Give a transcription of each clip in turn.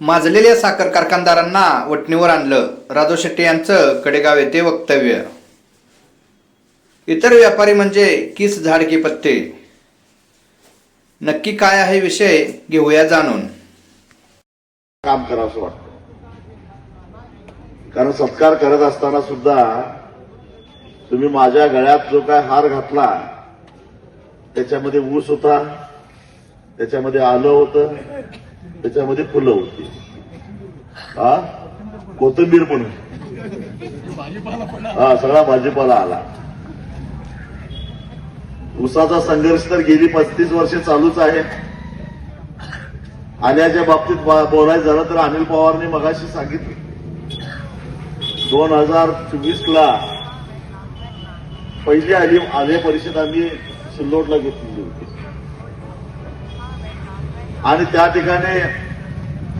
माजलेल्या साखर कारखानदारांना वठणीवर आणलं, राजू शेट्टी यांचं कडेगाव येथे वक्तव्य. इतर व्यापारी म्हणजे किस झाड की पत्ते. नक्की काय आहे विषय, घेऊया जाणून. काम करावं असं वाटतं, कारण सत्कार करत असताना सुद्धा तुम्ही माझ्या गळ्यात जो काय हार घातला त्याच्यामध्ये ऊस होता, त्याच्यामध्ये आलं होतं, त्याच्यामध्ये फुलं होती, कोथिंबीर पण होती, सगळा भाजीपाला आला. ऊसाचा संघर्ष तर गेली 35 वर्षे चालूच आहे. आल्याच्या बाबतीत बोलायचं झालं तर अनिल पवारने मगाशी सांगितलं 2024ला पहिली आले परिषद आम्ही सिल्लोडला घेतलेली होती आणि त्या ठिकाणी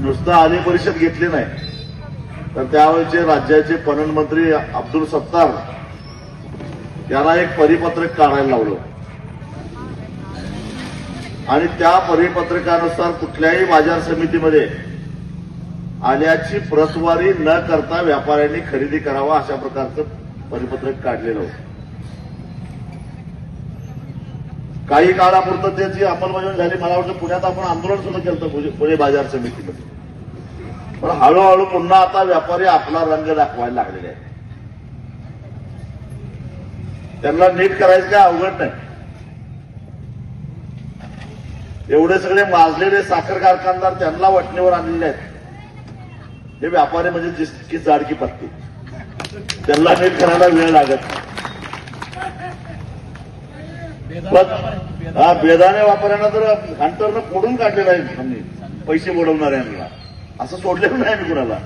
नुसतं आले परिषद घेतली नाही तर त्यावेळेचे राज्याचे पणन मंत्री अब्दुल सत्तार यांना एक परिपत्रक काढायला लावलं आणि त्या परिपत्रकानुसार कुठल्याही बाजार समितीमध्ये आल्याची प्रतवारी न करता व्यापाऱ्यांनी खरेदी करावा अशा प्रकारचं परिपत्रक काढलेलं होतं. काही काळापुरतं त्याची अंमलबजावणी झाली. मला वाटतं पुण्यात आपण आंदोलन सुद्धा केलं होतं पुणे बाजार समितीमध्ये. पण हळूहळू पुन्हा आता व्यापारी आपला रंग दाखवायला लागलेले आहेत. त्यांना नीट करायचं काय अवघड नाही. एवढे सगळे माजलेले साखर कारखानदार त्यांना वठणीवर आणलेले आहेत. हे व्यापारी म्हणजे जिसकी झाड की पत्ती, त्यांना नीट करायला वेळ लागत नाही. बेदाने वापरांना तर हंटरनं फोडून काढलेलं आहे, पैसे बुडवणाऱ्यांना असं सोडलेलं नाही मी कुणाला.